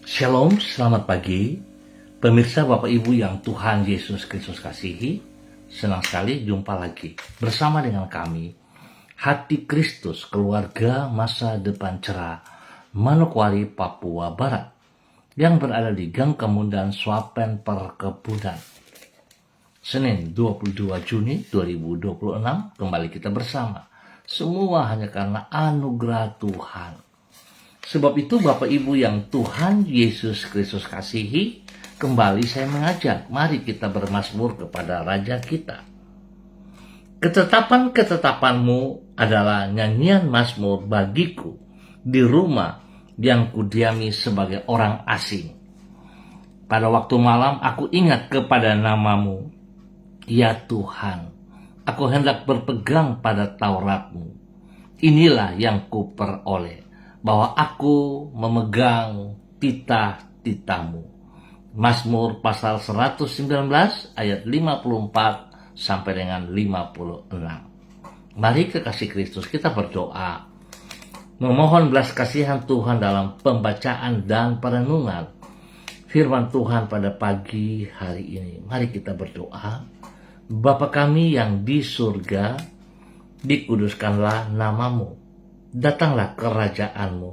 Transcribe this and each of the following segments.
Shalom, selamat pagi. Pemirsa Bapak Ibu yang Tuhan Yesus Kristus kasihi, senang sekali jumpa lagi bersama dengan kami, Hati Kristus Keluarga Masa Depan Cerah, Manokwari, Papua Barat, yang berada di Gang Kemundan Swapen Perkebunan. Senin 22 Juni 2026, kembali kita bersama. Semua hanya karena anugerah Tuhan. Sebab itu Bapak Ibu yang Tuhan Yesus Kristus kasihi, kembali saya mengajak, mari kita bermazmur kepada Raja kita. Ketetapan-ketetapanmu adalah nyanyian mazmur bagiku di rumah yang kudiami sebagai orang asing. Pada waktu malam aku ingat kepada namamu, ya Tuhan, aku hendak berpegang pada Tauratmu. Inilah yang kuperoleh, bahwa aku memegang titah-titahmu. Mazmur pasal 119 ayat 54 sampai dengan 56. Mari kekasih Kristus kita berdoa, memohon belas kasihan Tuhan dalam pembacaan dan perenungan firman Tuhan pada pagi hari ini. Mari kita berdoa. Bapa kami yang di surga, dikuduskanlah namamu. Datanglah kerajaanmu,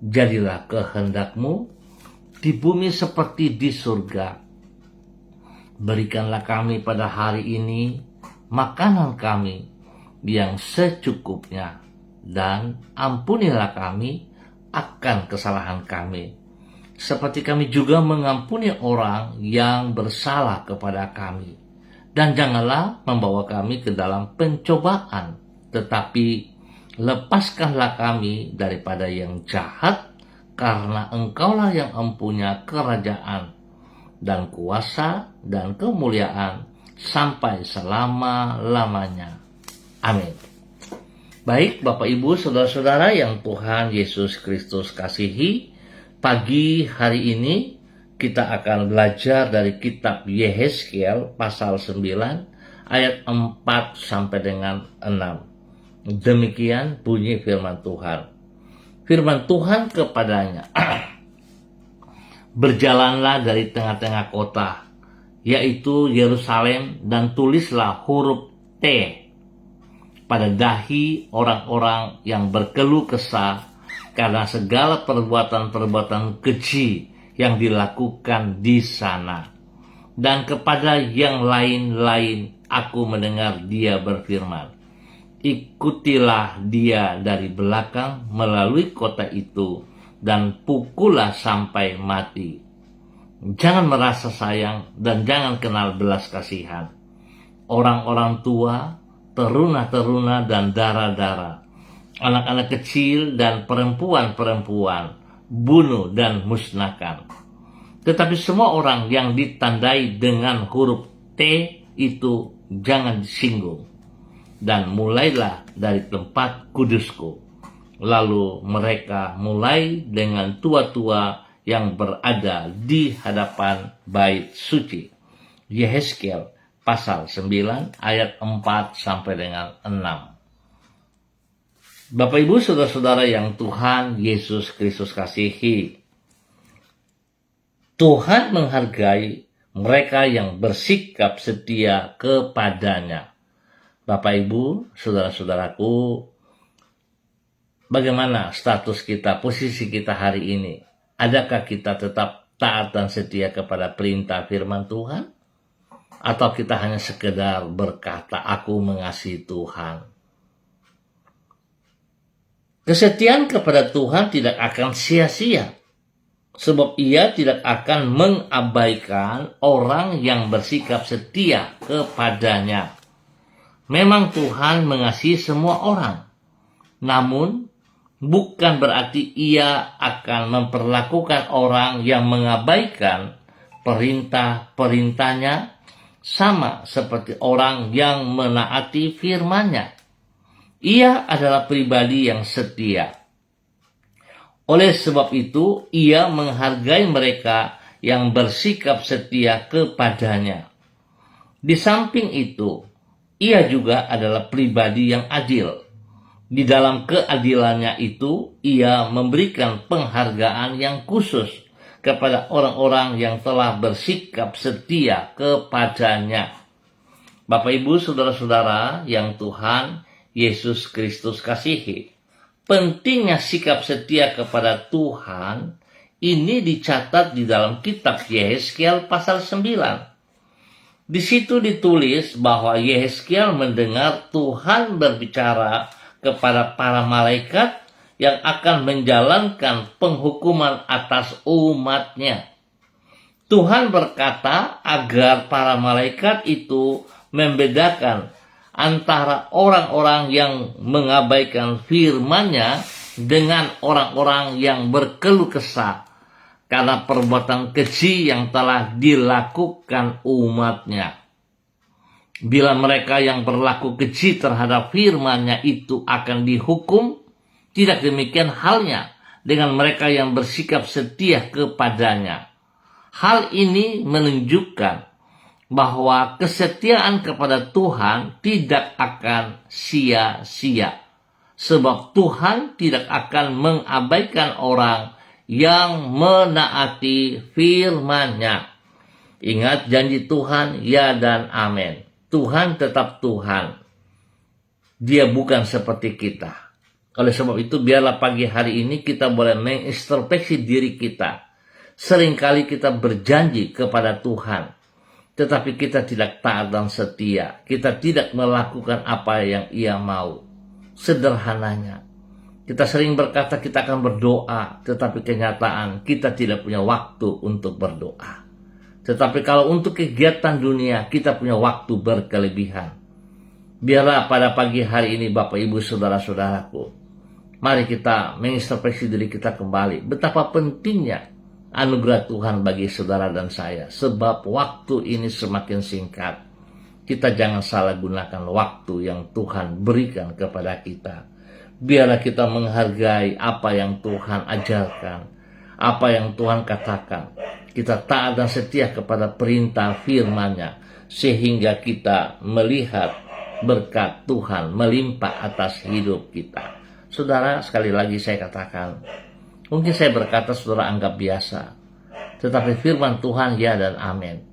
jadilah kehendakmu di bumi seperti di surga. Berikanlah kami pada hari ini makanan kami yang secukupnya, dan ampunilah kami akan kesalahan kami, seperti kami juga mengampuni orang yang bersalah kepada kami. Dan janganlah membawa kami ke dalam pencobaan, tetapi lepaskanlah kami daripada yang jahat, karena Engkaulah yang empunya kerajaan dan kuasa dan kemuliaan sampai selama-lamanya. Amin. Baik Bapak Ibu Saudara-saudara yang Tuhan Yesus Kristus kasihi, pagi hari ini kita akan belajar dari kitab Yehezkiel pasal 9 ayat 4 sampai dengan 6. Demikian bunyi firman Tuhan. Firman Tuhan kepadanya, berjalanlah dari tengah-tengah kota, yaitu Yerusalem, dan tulislah huruf T pada dahi orang-orang yang berkeluh kesah karena segala perbuatan-perbuatan keji yang dilakukan di sana. Dan kepada yang lain-lain aku mendengar dia berfirman, ikutilah dia dari belakang melalui kota itu dan pukullah sampai mati. Jangan merasa sayang dan jangan kenal belas kasihan. Orang-orang tua, teruna-teruna dan dara-dara, anak-anak kecil dan perempuan-perempuan, bunuh dan musnahkan. Tetapi semua orang yang ditandai dengan huruf T itu jangan disinggung. Dan mulailah dari tempat kudusku. Lalu mereka mulai dengan tua-tua yang berada di hadapan bait suci. Yehezkiel pasal 9 ayat 4 sampai dengan 6. Bapak Ibu Saudara-saudara yang Tuhan Yesus Kristus kasihi, Tuhan menghargai mereka yang bersikap setia kepadanya. Bapak Ibu, saudara-saudaraku, bagaimana status kita, posisi kita hari ini? Adakah kita tetap taat dan setia kepada perintah firman Tuhan? Atau kita hanya sekedar berkata, aku mengasihi Tuhan? Kesetiaan kepada Tuhan tidak akan sia-sia, sebab Ia tidak akan mengabaikan orang yang bersikap setia kepadanya. Memang Tuhan mengasihi semua orang, namun bukan berarti Ia akan memperlakukan orang yang mengabaikan perintah-perintahnya sama seperti orang yang menaati firman-Nya. Ia adalah pribadi yang setia. Oleh sebab itu, Ia menghargai mereka yang bersikap setia kepadanya. Di samping itu, Ia juga adalah pribadi yang adil. Di dalam keadilannya itu, Ia memberikan penghargaan yang khusus kepada orang-orang yang telah bersikap setia kepadanya. Bapak, Ibu, saudara-saudara yang Tuhan Yesus Kristus kasihi, pentingnya sikap setia kepada Tuhan ini dicatat di dalam kitab Yehezkiel pasal 9. Di situ ditulis bahwa Yehezkiel mendengar Tuhan berbicara kepada para malaikat yang akan menjalankan penghukuman atas umatnya. Tuhan berkata agar para malaikat itu membedakan antara orang-orang yang mengabaikan firman-Nya dengan orang-orang yang berkeluh kesah karena perbuatan keji yang telah dilakukan umatnya. Bila mereka yang berlaku keji terhadap firman-Nya itu akan dihukum, tidak demikian halnya dengan mereka yang bersikap setia kepadanya. Hal ini menunjukkan bahwa kesetiaan kepada Tuhan tidak akan sia-sia, sebab Tuhan tidak akan mengabaikan orang yang menaati firman-Nya. Ingat janji Tuhan, ya dan amin. Tuhan tetap Tuhan. Dia bukan seperti kita. Oleh sebab itu, biarlah pagi hari ini kita boleh mengintrospeksi diri kita. Seringkali kita berjanji kepada Tuhan, tetapi kita tidak taat dan setia. Kita tidak melakukan apa yang Ia mau. Sederhananya, kita sering berkata kita akan berdoa, tetapi kenyataan kita tidak punya waktu untuk berdoa. Tetapi kalau untuk kegiatan dunia, kita punya waktu berkelebihan. Biarlah pada pagi hari ini Bapak, Ibu, Saudara-saudaraku, mari kita mengintrospeksi diri kita kembali. Betapa pentingnya anugerah Tuhan bagi saudara dan saya. Sebab waktu ini semakin singkat. Kita jangan salah gunakan waktu yang Tuhan berikan kepada kita. Biarlah kita menghargai apa yang Tuhan ajarkan, apa yang Tuhan katakan. Kita taat dan setia kepada perintah firman-Nya, sehingga kita melihat berkat Tuhan melimpah atas hidup kita. Saudara, sekali lagi saya katakan, mungkin saya berkata saudara anggap biasa, tetapi firman Tuhan ya dan amin.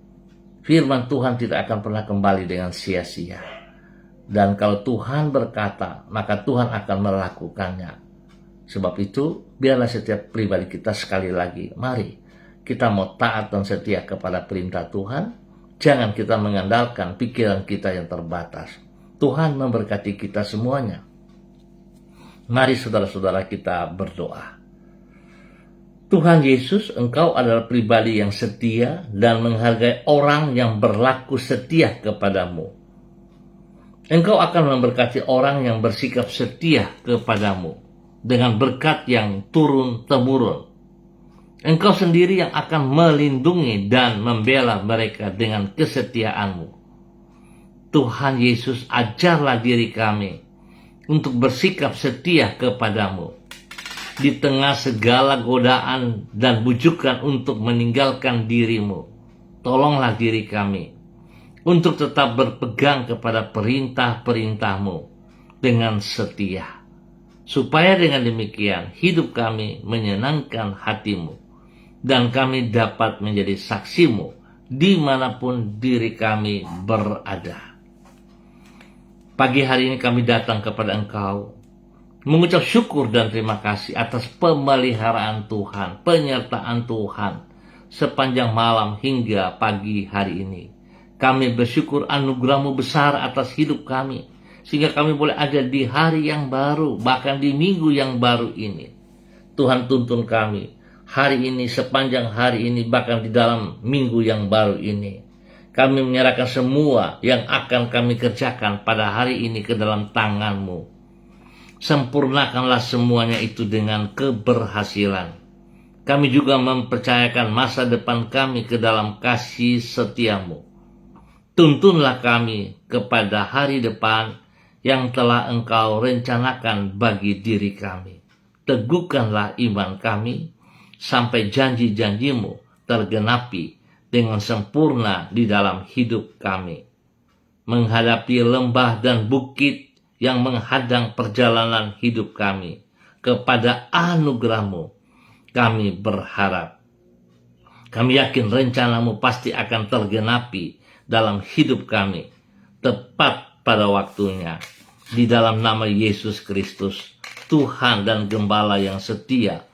Firman Tuhan tidak akan pernah kembali dengan sia-sia. Dan kalau Tuhan berkata, maka Tuhan akan melakukannya. Sebab itu, biarlah setiap pribadi kita sekali lagi, mari kita mau taat dan setia kepada perintah Tuhan. Jangan kita mengandalkan pikiran kita yang terbatas. Tuhan memberkati kita semuanya. Mari saudara-saudara kita berdoa. Tuhan Yesus, Engkau adalah pribadi yang setia dan menghargai orang yang berlaku setia kepadamu. Engkau akan memberkati orang yang bersikap setia kepadamu dengan berkat yang turun-temurun. Engkau sendiri yang akan melindungi dan membela mereka dengan kesetiaanmu. Tuhan Yesus, ajarlah diri kami untuk bersikap setia kepadamu di tengah segala godaan dan bujukan untuk meninggalkan dirimu. Tolonglah diri kami untuk tetap berpegang kepada perintah-perintah-Mu dengan setia. Supaya dengan demikian hidup kami menyenangkan hati-Mu dan kami dapat menjadi saksi-Mu dimanapun diri kami berada. Pagi hari ini kami datang kepada Engkau mengucap syukur dan terima kasih atas pemeliharaan Tuhan, penyertaan Tuhan sepanjang malam hingga pagi hari ini. Kami bersyukur anugerah-Mu besar atas hidup kami, sehingga kami boleh ada di hari yang baru, bahkan di minggu yang baru ini. Tuhan, tuntun kami hari ini, sepanjang hari ini, bahkan di dalam minggu yang baru ini. Kami menyerahkan semua yang akan kami kerjakan pada hari ini ke dalam tangan-Mu. Sempurnakanlah semuanya itu dengan keberhasilan. Kami juga mempercayakan masa depan kami ke dalam kasih setia-Mu. Tuntunlah kami kepada hari depan yang telah Engkau rencanakan bagi diri kami. Teguhkanlah iman kami sampai janji-janji-Mu tergenapi dengan sempurna di dalam hidup kami. Menghadapi lembah dan bukit yang menghadang perjalanan hidup kami, kepada anugerah-Mu kami berharap. Kami yakin rencanamu pasti akan tergenapi dalam hidup kami, tepat pada waktunya. Di dalam nama Yesus Kristus, Tuhan dan Gembala yang setia,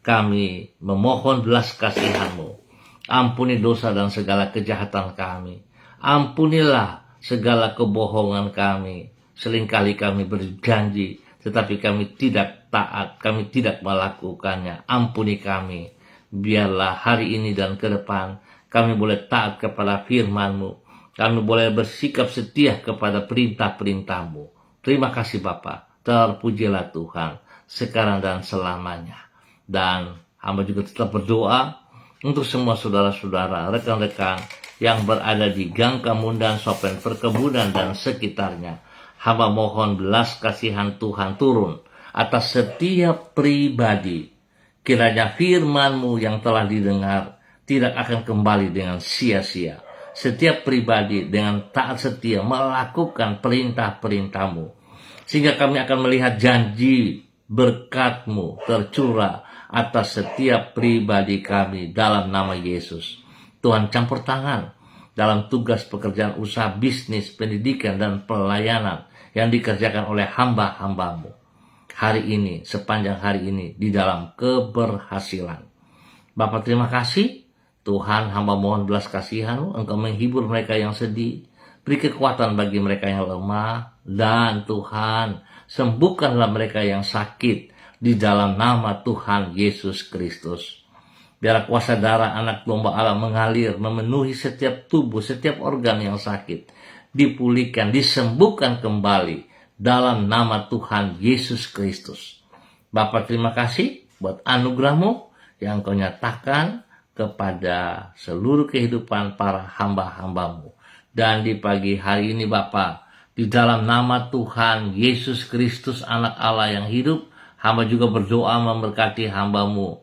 kami memohon belas kasihan-Mu. Ampuni dosa dan segala kejahatan kami. Ampunilah segala kebohongan kami. Seringkali kami berjanji, tetapi kami tidak taat, kami tidak melakukannya. Ampuni kami. Biarlah hari ini dan ke depan kami boleh taat kepada firman-Mu. Kami boleh bersikap setia kepada perintah-perintah-Mu. Terima kasih Bapa. Terpujilah Tuhan sekarang dan selamanya. Dan hamba juga tetap berdoa untuk semua saudara-saudara, rekan-rekan yang berada di Gang Kamundan, Sopen Perkebunan dan sekitarnya. Hamba mohon belas kasihan Tuhan turun atas setiap pribadi. Kiranya firman-Mu yang telah didengar tidak akan kembali dengan sia-sia. Setiap pribadi dengan taat setia melakukan perintah-perintah-Mu. Sehingga kami akan melihat janji berkat-Mu tercurah atas setiap pribadi kami dalam nama Yesus. Tuhan campur tangan dalam tugas pekerjaan usaha, bisnis, pendidikan, dan pelayanan yang dikerjakan oleh hamba-hamba-Mu. Hari ini, sepanjang hari ini, di dalam keberhasilan. Bapa terima kasih, Tuhan hamba mohon belas kasihan-Mu, Engkau menghibur mereka yang sedih, beri kekuatan bagi mereka yang lemah, dan Tuhan, sembuhkanlah mereka yang sakit, di dalam nama Tuhan Yesus Kristus. Biar kuasa darah anak domba Allah mengalir, memenuhi setiap tubuh, setiap organ yang sakit, dipulihkan, disembuhkan kembali, dalam nama Tuhan Yesus Kristus. Bapa terima kasih buat anugerah-Mu yang Kau nyatakan kepada seluruh kehidupan para hamba-hamba-Mu. Dan di pagi hari ini Bapa, di dalam nama Tuhan Yesus Kristus anak Allah yang hidup, hamba juga berdoa memberkati hamba-Mu,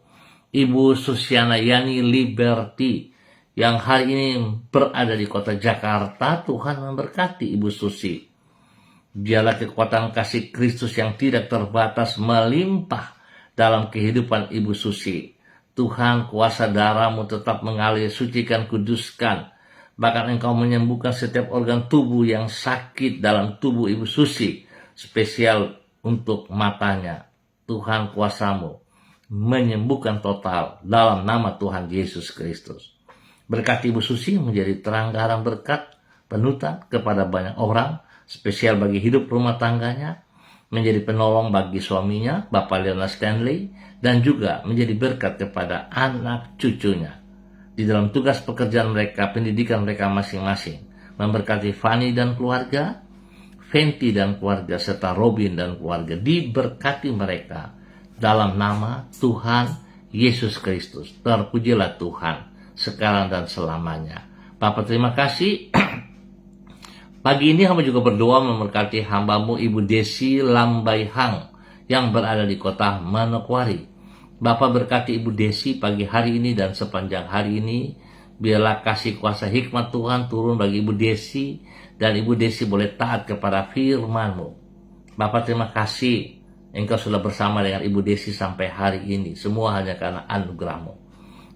Ibu Susiana Yani Liberty, yang hari ini berada di kota Jakarta. Tuhan memberkati Ibu Susi. Biarlah kekuatan kasih Kristus yang tidak terbatas melimpah dalam kehidupan Ibu Susi. Tuhan, kuasa darah-Mu tetap mengalir, sucikan, kuduskan. Bahkan Engkau menyembuhkan setiap organ tubuh yang sakit dalam tubuh Ibu Susi, spesial untuk matanya. Tuhan, kuasa-Mu menyembuhkan total dalam nama Tuhan Yesus Kristus. Berkati Ibu Susi menjadi terang-terang berkat, penutan kepada banyak orang, spesial bagi hidup rumah tangganya, menjadi penolong bagi suaminya, Bapak Leonard Stanley, dan juga menjadi berkat kepada anak cucunya. Di dalam tugas pekerjaan mereka, pendidikan mereka masing-masing, memberkati Fanny dan keluarga, Fenty dan keluarga, serta Robin dan keluarga, diberkati mereka dalam nama Tuhan Yesus Kristus. Terpujilah Tuhan sekarang dan selamanya. Bapak terima kasih. Pagi ini hamba juga berdoa memberkati hamba-Mu Ibu Desi Lambaihang yang berada di kota Manokwari. Bapak berkati Ibu Desi pagi hari ini dan sepanjang hari ini. Biarlah kasih kuasa hikmat Tuhan turun bagi Ibu Desi, dan Ibu Desi boleh taat kepada firman-Mu. Bapak terima kasih Engkau sudah bersama dengan Ibu Desi sampai hari ini. Semua hanya karena anugerah-Mu.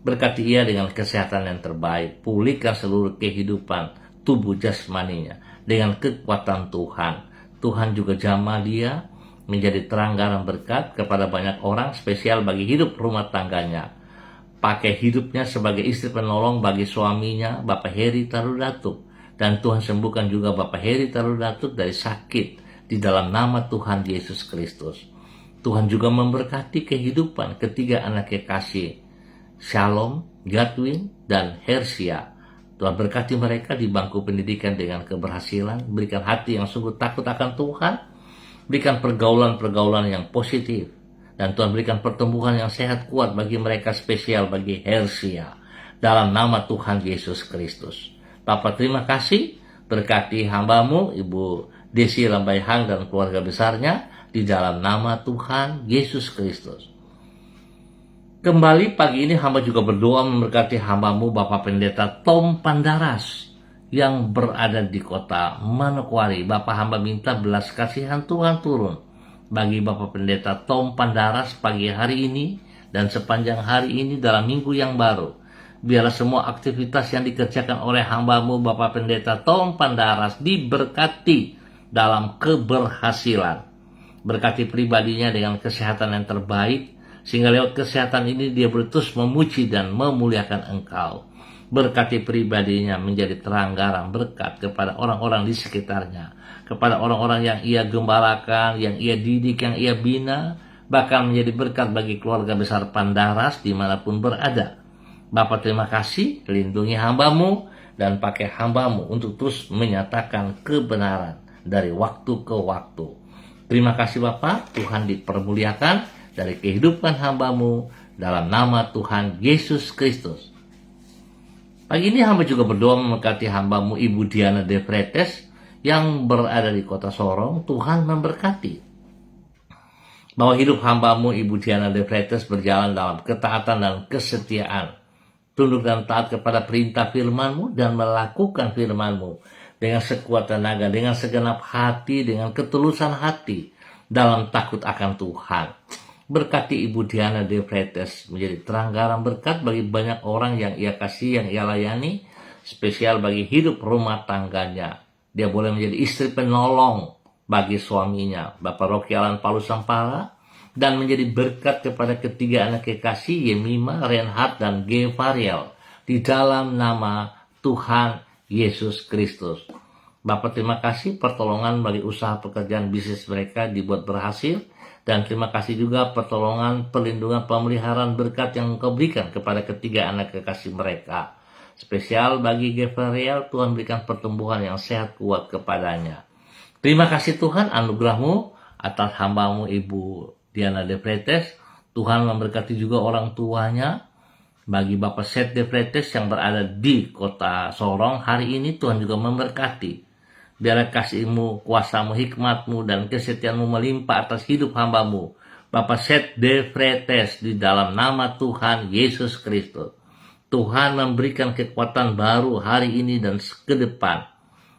Berkati ia dengan kesehatan yang terbaik. Pulihkan seluruh kehidupan tubuh jasmaninya dengan kekuatan Tuhan. Tuhan juga jamah dia menjadi terang-terang berkat kepada banyak orang, spesial bagi hidup rumah tangganya. Pakai hidupnya sebagai istri penolong bagi suaminya, Bapak Heri Tarudatuk. Dan Tuhan sembuhkan juga Bapak Heri Tarudatuk dari sakit di dalam nama Tuhan Yesus Kristus. Tuhan juga memberkati kehidupan ketiga anak kekasih, Shalom, Godwin, dan Hersia. Tuhan berkati mereka di bangku pendidikan dengan keberhasilan, berikan hati yang sungguh takut akan Tuhan, berikan pergaulan-pergaulan yang positif, dan Tuhan berikan pertumbuhan yang sehat kuat bagi mereka, spesial bagi Hersia, dalam nama Tuhan Yesus Kristus. Bapak terima kasih, berkati hamba-Mu Ibu Desi Lambaihang dan keluarga besarnya, di dalam nama Tuhan Yesus Kristus. Kembali pagi ini hamba juga berdoa memberkati hamba-Mu Bapak Pendeta Tom Pandaras yang berada di kota Manokwari. Bapak hamba minta belas kasihan Tuhan turun bagi Bapak Pendeta Tom Pandaras pagi hari ini dan sepanjang hari ini dalam minggu yang baru. Biarlah semua aktivitas yang dikerjakan oleh hamba-Mu Bapak Pendeta Tom Pandaras diberkati dalam keberhasilan. Berkati pribadinya dengan kesehatan yang terbaik, sehingga lewat kesehatan ini dia terus memuji dan memuliakan Engkau. Berkati pribadinya menjadi terang-garang berkat kepada orang-orang di sekitarnya, kepada orang-orang yang ia gembalakan, yang ia didik, yang ia bina, bahkan menjadi berkat bagi keluarga besar Pandaras dimanapun berada. Bapa, terima kasih, lindungi hamba-Mu dan pakai hamba-Mu untuk terus menyatakan kebenaran dari waktu ke waktu. Terima kasih Bapa, Tuhan dipermuliakan dari kehidupan hamba-Mu dalam nama Tuhan Yesus Kristus. Pagi ini hamba juga berdoa memberkati hamba-Mu Ibu Diana De Vretes yang berada di kota Sorong. Tuhan memberkati. Bahwa hidup hamba-Mu Ibu Diana De Vretes berjalan dalam ketaatan dan kesetiaan. Tunduk dan taat kepada perintah firman-Mu dan melakukan firman-Mu dengan sekuat tenaga, dengan segenap hati, dengan ketulusan hati dalam takut akan Tuhan. Berkati Ibu Diana De Vretes menjadi terang-garang berkat bagi banyak orang yang ia kasih, yang ia layani, spesial bagi hidup rumah tangganya. Dia boleh menjadi istri penolong bagi suaminya, Bapak Rocky Alan Paulus Sampara, dan menjadi berkat kepada ketiga anak kekasih Yemima, Reinhard, dan Gevariel di dalam nama Tuhan Yesus Kristus. Bapak, terima kasih pertolongan bagi usaha pekerjaan bisnis mereka dibuat berhasil, dan terima kasih juga pertolongan, perlindungan, pemeliharaan berkat yang Engkau berikan kepada ketiga anak kekasih mereka. Spesial bagi Gevariel, Tuhan berikan pertumbuhan yang sehat kuat kepadanya. Terima kasih Tuhan, anugerah-Mu atas hamba-Mu Ibu Diana De Vretes. Tuhan memberkati juga orang tuanya. Bagi Bapak Seth De Vretes yang berada di kota Sorong hari ini, Tuhan juga memberkati. Biarlah kasih-Mu, kuasa-Mu, hikmat-Mu, dan kesetiaan-Mu melimpah atas hidup hamba-Mu Bapak Seth De Vretes di dalam nama Tuhan Yesus Kristus. Tuhan memberikan kekuatan baru hari ini dan ke depan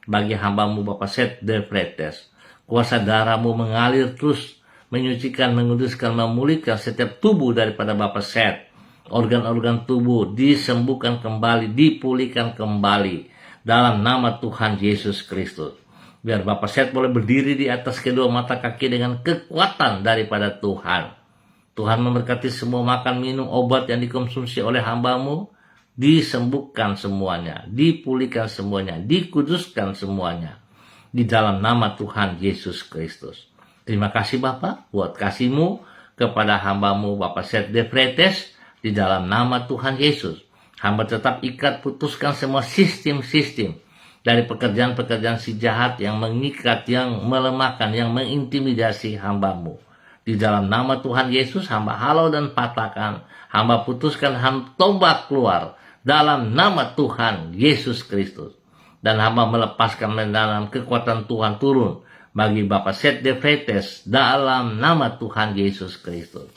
bagi hamba-Mu Bapak Seth De Vretes. Kuasa darah-Mu mengalir terus, menyucikan, menguduskan, memulihkan setiap tubuh daripada Bapak Seth. Organ-organ tubuh disembuhkan kembali, dipulihkan kembali dalam nama Tuhan Yesus Kristus. Biar Bapak Seth boleh berdiri di atas kedua mata kaki dengan kekuatan daripada Tuhan. Tuhan memberkati semua makan, minum, obat yang dikonsumsi oleh hamba-Mu, disembuhkan semuanya, dipulihkan semuanya, dikuduskan semuanya di dalam nama Tuhan Yesus Kristus. Terima kasih Bapak buat kasih-Mu kepada hamba-Mu Bapak Seth De Vretes di dalam nama Tuhan Yesus. Hamba tetap ikat, putuskan semua sistem-sistem dari pekerjaan-pekerjaan si jahat yang mengikat, yang melemahkan, yang mengintimidasi hamba-Mu. Di dalam nama Tuhan Yesus, hamba halau dan patahkan, hamba putuskan, hamba tombak keluar dalam nama Tuhan Yesus Kristus. Dan hamba melepaskan mendalam kekuatan Tuhan turun bagi Bapak Seth De Vretes dalam nama Tuhan Yesus Kristus.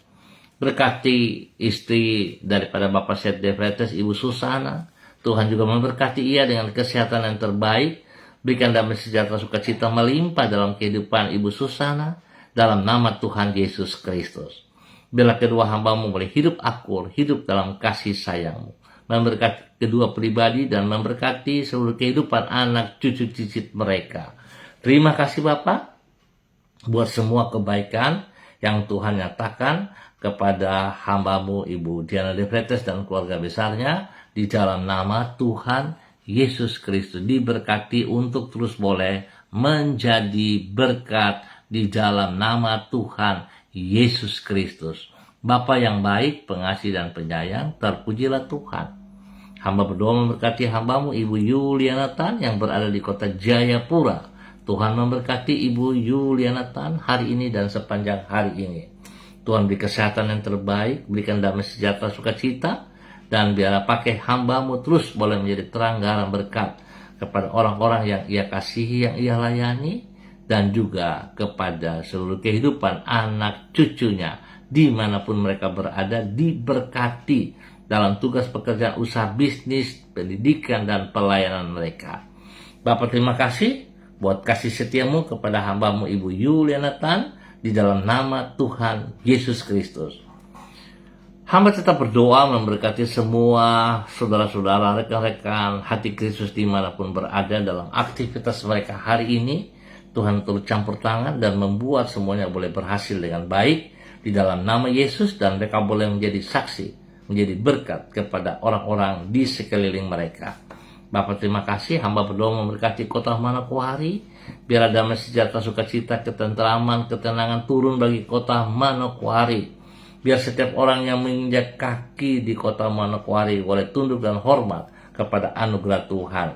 Berkati istri daripada Bapak Seth De Vretes, Ibu Susana. Tuhan juga memberkati ia dengan kesehatan yang terbaik. Berikan damai sejahtera sukacita melimpah dalam kehidupan Ibu Susana dalam nama Tuhan Yesus Kristus. Bila kedua hamba-Mu boleh hidup akur, hidup dalam kasih sayang-Mu. Memberkati kedua pribadi dan memberkati seluruh kehidupan anak cucu cicit mereka. Terima kasih Bapak buat semua kebaikan yang Tuhan nyatakan kepada hamba-Mu Ibu Diana De Vretes dan keluarga besarnya di dalam nama Tuhan Yesus Kristus. Diberkati untuk terus boleh menjadi berkat di dalam nama Tuhan Yesus Kristus. Bapa yang baik, pengasih dan penyayang, terpujilah Tuhan. Hamba berdoa memberkati hamba-Mu Ibu Yuliana Tan yang berada di kota Jayapura. Tuhan memberkati Ibu Yuliana Tan hari ini dan sepanjang hari ini. Tuhan beri kesehatan yang terbaik, berikan damai sejahtera sukacita, dan biarlah pakai hamba-Mu terus boleh menjadi terang-garang berkat kepada orang-orang yang ia kasihi, yang ia layani, dan juga kepada seluruh kehidupan anak cucunya dimanapun mereka berada, diberkati dalam tugas pekerjaan usaha bisnis, pendidikan, dan pelayanan mereka. Bapak terima kasih buat kasih setia-Mu kepada hamba-Mu Ibu Yuliana Tan di dalam nama Tuhan Yesus Kristus. Hamba tetap berdoa memberkati semua saudara-saudara, rekan-rekan hati Kristus dimanapun berada dalam aktivitas mereka hari ini. Tuhan turut campur tangan dan membuat semuanya boleh berhasil dengan baik di dalam nama Yesus, dan mereka boleh menjadi saksi, menjadi berkat kepada orang-orang di sekeliling mereka. Bapak, terima kasih. Hamba berdoa memberkati kota Manokwari. Biar damai sejahtera, sukacita, ketentraman, ketenangan turun bagi kota Manokwari. Biar setiap orang yang menginjak kaki di kota Manokwari boleh tunduk dan hormat kepada anugerah Tuhan.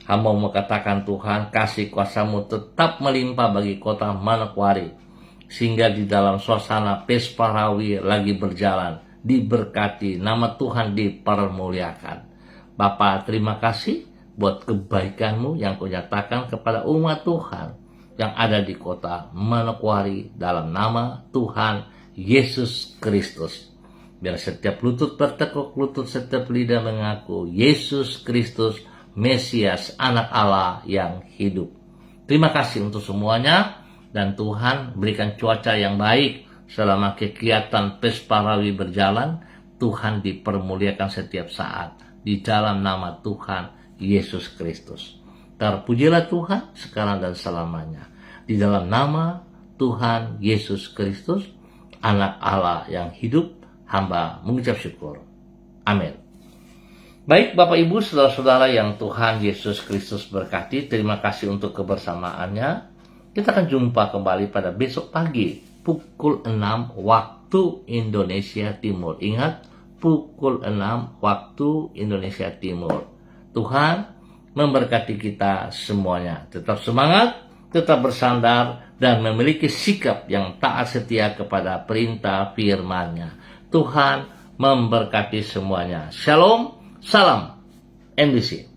Hamba mau katakan, Tuhan, kasih kuasa-Mu tetap melimpah bagi kota Manokwari, sehingga di dalam suasana Pesparawi lagi berjalan, diberkati, nama Tuhan dipermuliakan. Bapa, terima kasih buat kebaikan-Mu yang Kau nyatakan kepada umat Tuhan yang ada di kota Manokwari dalam nama Tuhan Yesus Kristus. Biar setiap lutut bertekuk lutut, setiap lidah mengaku Yesus Kristus Mesias, anak Allah yang hidup. Terima kasih untuk semuanya, dan Tuhan berikan cuaca yang baik selama kegiatan Pesparawi berjalan. Tuhan dipermuliakan setiap saat di dalam nama Tuhan Yesus Kristus. Terpujilah Tuhan sekarang dan selamanya. Di dalam nama Tuhan Yesus Kristus, anak Allah yang hidup, hamba mengucap syukur. Amin. Baik Bapak Ibu, saudara-saudara yang Tuhan Yesus Kristus berkati, terima kasih untuk kebersamaannya. Kita akan jumpa kembali pada besok pagi pukul 6 waktu Indonesia Timur. Ingat, pukul 6 waktu Indonesia Timur. Tuhan memberkati kita semuanya. Tetap semangat, tetap bersandar, dan memiliki sikap yang taat setia kepada perintah firman-Nya. Tuhan memberkati semuanya. Shalom, salam NBC.